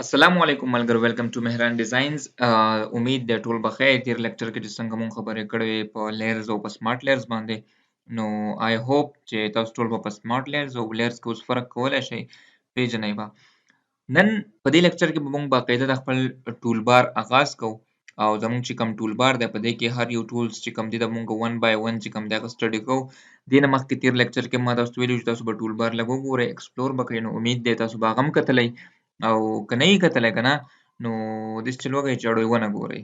السلام علیکم ملګرو ویلکم ټو مهران ډیزاینز امید ده ټول بخیر تیر لیکچر کې چې څنګه مونږ خبرې کړې په لیرز او په سمارټ لیرز باندې نو آی هوپ چې تاسو ټول په سمارټ لیرز او لیرز کې اوس فرق کولای شئ پیژنئ به نن په دې لیکچر کې به مونږ باقاعده د خپل ټول بار آغاز کوو او زمونږ چې کوم ټول بار دی په دې کې هر یو ټولز چې کوم دي د مونږ 1 by 1 چې کوم دی هغه سټډي کوو دې نه مخکې تیر لیکچر کې ما تاسو ته ویلي چې تاسو به ټول بار لږ وګورئ ایکسپلور به کوئ نو امید دی تاسو به هغه هم کتلی او که نه یې کتلی که نه نو داسې چل وکړئ چې اړوي ونه ګورئ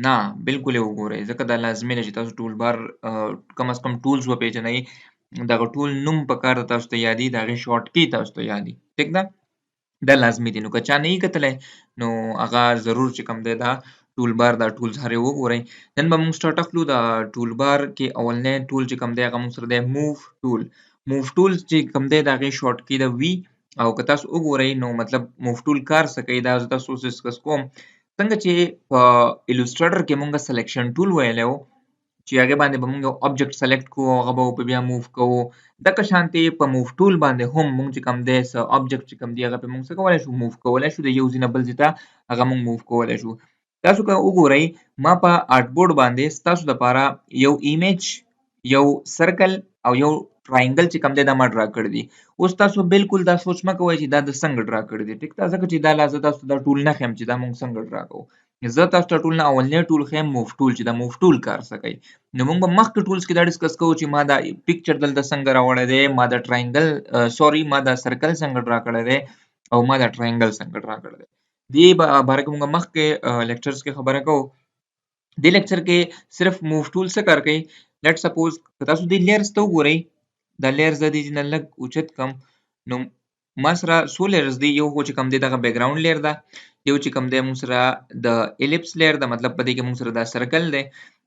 نه بالکل یې وګورئ ځکه دا لازمي ده چې تاسو ټول بار کم از کم ټولز وپېژنئ دغه ټول نوم پکار ده تاسو ته یادي د هغې شارټ کی تاسو ته یادي ټیک ده دا لازمي دي نو که چا نه یې کتلی نو هغه ضرور چې کوم دی دا ټول بار دا ټولز هر یو وګورئ نن به موږ سټارټ اخلو د ټول بار کې اولنی ټول چې کوم دی هغه موږ سره دی موو ټول چې کوم دی د هغې شارټ کی ده وي او که تاسو وګورئ نو مطلب موو ټول کار څه کوي دا زه تاسو اوس ډسکس کوم څنګه چې په الوسټریټر کې موږ سلیکشن ټول ویلی و چې هغې باندې به موږ یو آبجیکټ سلیکټ کوو هغه به په بیا موو کوو دغه شانتې په موو ټول باندې هم موږ چې کوم دی څه آبجیکټ چې کوم دی هغه پرې موږ څه کولی شو موو کولی شو د یو ځای نه بل ځای ته هغه موږ موو کولی شو تاسو که وګورئ ما په آرټ بورډ باندې ستاسو دپاره یو ایمیج یو سرکل او یو ټراینګل چې کوم دی دا ما ډرا کړی دی اوس تاسو بالکل دا سوچ مه کوئ چې دا د څنګه ډرا کړی دی ټیک ده ځکه چې دا زه تاسو ته دا ټول نه ښیم چې دا موږ څنګه ډرا کوو زه تاسو ته ټول نه اولنی ټول ښیم موو ټول چې دا موو ټول کار څه کوي نو موږ به مخکې ټولز کې دا ډسکس کوو چې ما دا پکچر دلته څنګه راوړی دی ما دا ټراینګل سوري ما دا سرکل څنګه ډرا کړی دی او ما دا ټراینګل څنګه ډرا کړی دی دې باره کې موږ مخکې لیکچرز کې خبره کوو دې لیکچر کې صرف موو ټول څه کار کوي لیټ سپوز که تاسو دې لیرز ته وګورئ دا لیرز د دې نه لږ اوچت کم نو ما سره څو لیرز دي یو خو چې کوم دی دغه بیک ګراوند لیر ده یو چې کوم دی موږ سره د الیپس لیر ده مطلب په دې کې موږ سره دا سرکل دی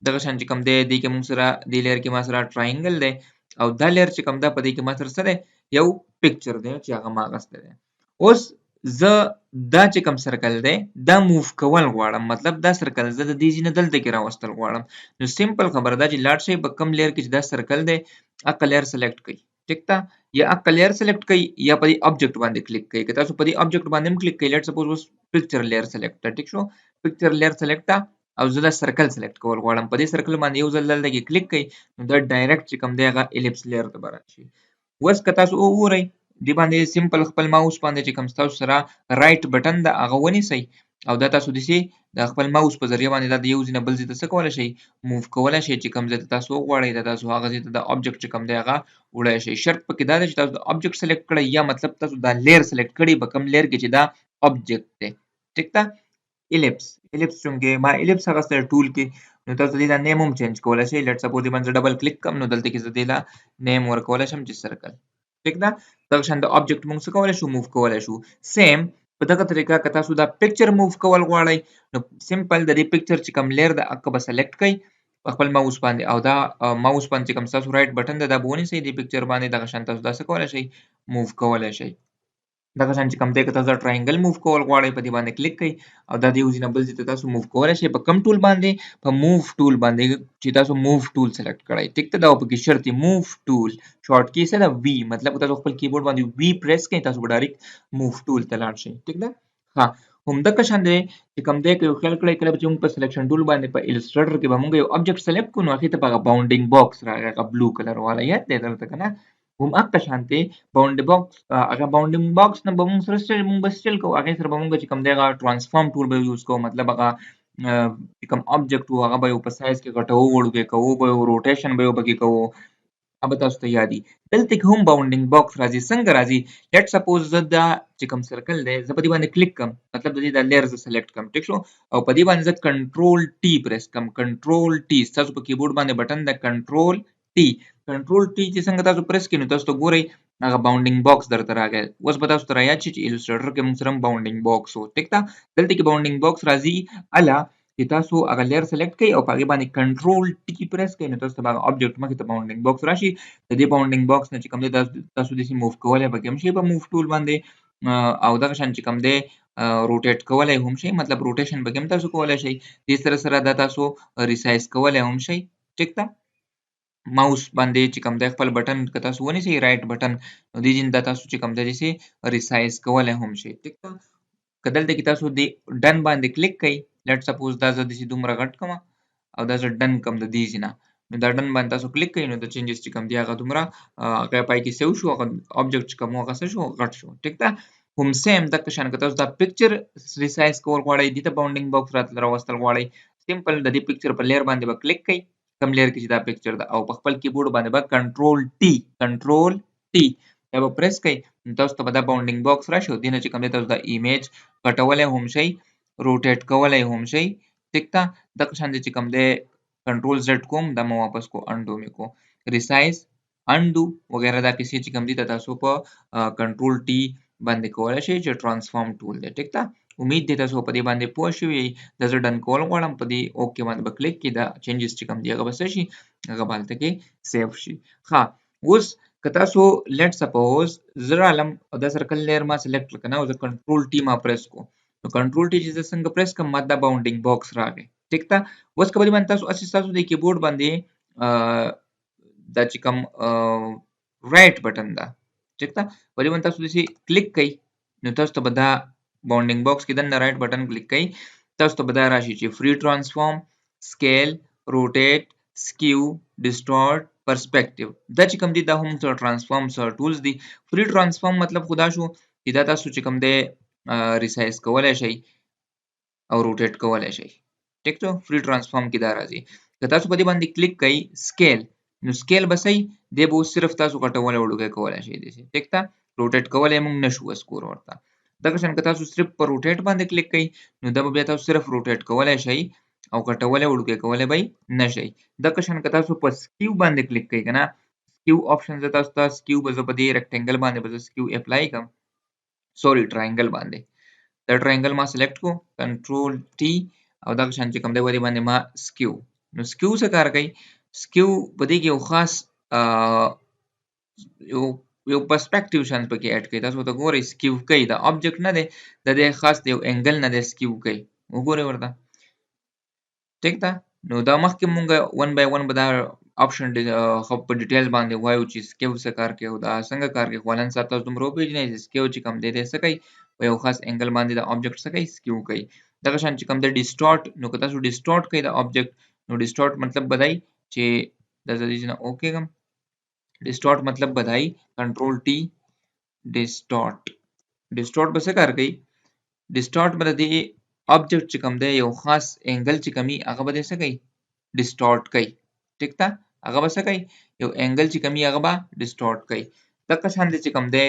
دغه شان چې کوم دی دې کې موږ سره دې لیر کې ما سره ټراینګل دی او دا لیر چې کوم ده په دې کې ما سره څه دی یو پکچر دی چې هغه ما اخیستی دی اوس زه دا چې کوم سرکل دی دا موو کول غواړم مطلب دا سرکل زه د دې ځای نه دلته کې راوستل غواړم نو سمپل خبره ده چې لاړ شئ په کوم لیر کې چې دا سرکل دی هغه لیر سلیکټ کړئ ټیک ده یا هغه لیر سلیکټ کړئ یا په دې آبجیکټ باندې کلیک کړئ که تاسو په دې آبجیکټ باندې هم کلیک کړئ لیټ سپوز اوس پکچر لیر سلیکټ ده ټیک شو پکچر لیر سلیکټ ده او زه دا سرکل سلیکټ کول غواړم په دې سرکل باندې یو ځل دلته کې کلیک کړئ نو دا ډایرکټ چې کوم دی هغه الیپس لیر ته به راشي اوس که تاسو وګورئ دې باندې سمپل خپل ماوس باندې چې کوم ستاسو سره رایټ بټن ده هغه ونیسئ او دا تاسو داسې د خپل ماوس په ذریعه باندې دا د یو ځای نه بل ځای ته څه کولی شئ موو کولی شئ چې کوم ځای ته تاسو وغواړئ دا تاسو هغه ځای ته د آبجیکټ چې کوم دی هغه وړی شئ شرط پکې دا دی چې تاسو د آبجیکټ سلیکټ کړئ یا مطلب تاسو دا لیر سلیکټ کړئ په کوم لیر کې چې دا آبجیکټ دی ټیک ده الیپس چونکې ما الیپس اخیستی ټول کې نو تاسو دې دا نیم هم چینج کولی شئ لیټ سپوز دې باندې ډبل کلیک کړم نو دلته کې زه دې لا نیم ورکولی شم چې سرکل ټیک ده دغه شان د آبجیکټ موږ څه کولی شو موو کولی شو سیم په دغه طریقه که تاسو دا پکچر موو کول غواړئ نو سمپل د دې پکچر چې کوم لیر ده هغه به سلیکټ کړئ په خپل ماوس باندې او دا ماوس باندې چې کوم ستاسو رایټ بټن ده دا به ونیسئ دې پکچر باندې دغه شان تاسو دا څه کولی شئ موو کولی شئ دغه شان چې کوم دی که تاسو دا ټراینګل موو کول غواړئ په دې باندې کلیک کړئ او دا د یو ځای نه بل ځای ته تاسو موو کولی شئ په کوم ټول باندې په موو ټول باندې چې تاسو موو ټول سلیکټ کړئ ټیک ده دا پکې شرط دی موو ټول شارټ کی څه ده وي مطلب که تاسو خپل کیبورډ باندې وي پریس کړئ تاسو به ډایرکټ موو ټول ته لاړ شئ ټیک ده ها همدغه شان دی چې کوم دی که یو خیال کړئ کله چې موږ په سلیکشن ټول باندې په السټریټر کې به موږ یو آبجیکټ سلیکټ کړو نو هغې ته به هغه باونډینګ باکس راغی هغه بلو کلر والا یاد دی درته که نه همدغه شانتې باونډینګ باکس هغه باونډینګ باکس نه به موږ سره موږ به سټیل کوو هغې سره به موږ چې کوم دی هغه ټرانسفارم ټول به یوز کوو مطلب هغه چې کوم آبجیکټ و هغه به یو په سایز کې غټوو وړوکی کوو به یو روټیشن به یو پکې کوو هغه به تاسو ته یادي دلته کې هم باونډینګ باکس راځي څنګه راځي لیټ سپوز زه دا چې کوم سرکل دی زه په دې باندې کلیک کړم مطلب د دې دا لیر زه سلیکټ کړم ټیک شو او په دې باندې زه کنټرول ټي پریس کړم کنټرول ټي ستاسو په کیبورډ باندې بټن ده کنټرول ټي چې څنګه تاسو پریس کړئ نو تاسو ته ګورئ هغه باونډینګ باکس درته راغی اوس به تاسو ته رایاد شي چې السټریټر کې موږ سره هم باونډینګ باکس و ټیک ده دلته کې باونډینګ باکس راځي اله چې تاسو هغه لیر سلیکټ کړئ او په هغې باندې کنټرول ټي پریس کړئ نو تاسو ته به هغه آبجیکټ مخې ته باونډینګ باکس راشي د دې باونډینګ باکس نه چې کوم دی تاسو داسې موو کولی به هم شئ په موو ټول باندې او دغه شان چې کوم دی روټیټ کولی هم شئ مطلب روټیشن به هم تاسو کولی شئ دې سره سره دا تاسو ریسایز کولی هم شئ ټیک ده ماوس باندې چې کوم دی خپل بټن که تاسو ونیسئ رایټ بټن نو دې ځای نه دا تاسو چې کوم دی داسې ریسایز کولی هم شئ ټیک ده که دلته کې تاسو د ډن باندې کلیک کړئ، لیټ سپوز دا زه داسې دومره غټ کړم او دا زه ډن کړم د دې ځای نه، نو دا ډن باندې تاسو کلیک کړئ نو د چینجز چې کوم دي هغه دومره هغه پای کې سیو شو، هغه آبجیکټ چې کوم و هغه څه شو غټ شو. ټیک ده. هم سیم دغه شان که تاسو دا پکچر ریسایز کول غواړئ، دې ته باونډینګ باکس راوستل غواړئ، سمپل د دې پکچر په لیر باندې به کلیک کړئ، کوم لیر کې چې دا پکچر ده، او په خپل کیبورډ باندې به کنټرول ټي دا به پریس کړئ، نو تاسو ته به دا باونډینګ باکس راشي او دې نه چې کوم دی تاسو دا ایمیج کټولی هم شئ، روټیټ کولی هم شئ. ټیک ده. دغه شان دی چې کوم دی کنټرول زیډ کوم دا مو واپس کو، انډو مې کو، ریسایز انډو وغیره دا کیسې چې کوم دي ته تاسو په کنټرول ټي باندې کولی شئ چې ټرانسفارم ټول دی. ټیک ده. امید دی تاسو په دې باندې پوه شوي یئ. دا زه ډن کول غواړم، په دې اوکې باندې به کلیک کړئ، دا چینجز چې کوم دي هغه به څه شي، هغه به هلته کې سیف شي. ښه اوس که تاسو لیټ سپوز زه رالم او دا سرکل لیر ما سلیکټ کړ که نه، او زه کنټرول ټي ما پریس کو، نو کنټرول ټي چې زه څنګه پریس کړم ما دا باونډینګ باکس راغی. ټیک ده. اوس که په دې باندې تاسو هسې ستاسو د کیبورډ باندې دا چې کوم رایټ بټن ده، ټیک ده، په دې باندې تاسو داسې کلیک کوئ نو تاسو ته به دا باونډینګ باکس کې دننه رایټ بټن کلیک کوئ، تاسو ته به دا راشي چې فري ټرانسفارم، سکیل، روټیټ، سکیو، ډسټورټ، پرسپیکټیو. دا چې کوم دي دا هم ټرانسفارم ټولز دي. فري ټرانسفارم مطلب خو دا شو چې دا تاسو چې کوم دی ریسایز کولی شئ او روټیټ کولی شئ. ټیک ده. فري ټرانسفارم کې دا راځي. که تاسو په دې باندې کلیک کوئ سکیل، نو سکیل به صحیح دی، به اوس صرف تاسو غټولی وړوکی کولی شئ داسې. ټیک ده. روټیټ کولی موږ نشو اوس کور ورته. دغه شان که تاسو صرف په روټیټ باندې کلیک کوئ نو دا به بیا تاسو صرف روټیټ کولی شئ او غټولی وړوکی کولی به نه شئ. دغه شان که تاسو په سکیو باندې کلیک کوئ که نه، سکیو آپشن زه تاسو ته سکیو به زه په دې ریکټینګل باندې به زه سکیو اپلای کړم، سوري ټراینګل باندې. دا ټراینګل ما سلیکټ کو، کنټرول ټي، او دغه شان چې کوم دی په دې باندې ما سکیو. نو سکیو څه کار کوي؟ سکیو په دې کې یو خاص یو پرسپیکټیو شان پکې اډ کوي. تاسو ته ګورئ سکیو کوي، دا آبجیکټ نه دی، د دې خاص یو انګل نه دی سکیو کوي. وګورئ ورته. ټیک ده. نو دا مخکې مونږ ون بای ون به دا آپشن په ډیټیل باندې وایو چې سکیو څه کار کوي او دا څنګه کار کوي، خو نن سبا تاسو دومره وپېژنئ چې سکیو چې کوم دی څه کوي، په یو خاص انګل باندې د آبجیکټ څه کوي، سکیو کوي. دغه شان چې کوم دی ډسټورټ، نو که تاسو ډسټورټ کوئ د آبجیکټ، نو ډسټورټ مطلب به دی چې دا زه دې نه اوکې کړم، ډسټورټ مطلب به دی کنټرول ټي ډسټورټ به څه کار کوي، ډسټورټ به د دې آبجیکټ چې کوم دی یو خاص انګل چې کومي هغه به څه کوي، ډسټورټ کوي. ټیک ده. هغه به څه کوي، یو انګل چې کومي هغه به ډسټورټ کوي. دغه شان دی چې کوم دی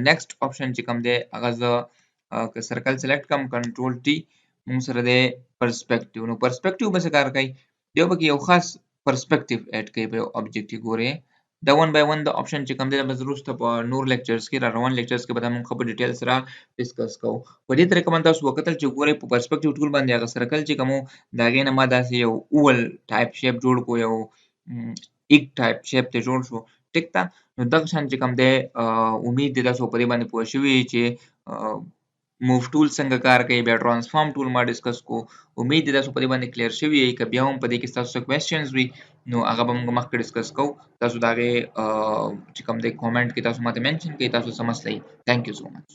نیکسټ آپشن چې کوم دی هغه زه که سرکل سلیکټ کړم کنټرول ټي، موږ سره دی پرسپیکټیو. نو پرسپیکټیو به څه کار کوي، یو پکې یو خاص پرسپیکټیو اډ کوي په یو آبجیکټ کې. ګورئ دا ون بای ون د آپشن چې کوم دی به وروسته په نور لیکچرز کې، را روان لیکچرز کې به دا موږ په ډیټیل سره ډسکس کوو. په دې طریقه باندې تاسو وکتل چې ګورئ په پرسپیکټیو ټول باندې هغه سرکل چې کوم د هغې نه ما داسې یو اوول ټایپ شیپ جوړ کړو، یو ایګ ټایپ شیپ ته جوړ شو. ټیک ده. نو دغه شان چې کوم دی امید دی تاسو په دې باندې پوه شوي چې موف ټول څنګه کار کوي، بیا ټرانسفارم ټول ما ډسکس کو. امید دی تاسو په دې باندې کلیر شوي یئ. که بیا هم په دې کې ستاسو څه کوېسچنز وي نو هغه به موږ مخکې ډسکس کوو. تاسو د هغې چې کوم دی کامنټ کې تاسو ماته منشن کړئ تاسو څه مسله یي. تھینک یو سو مچ.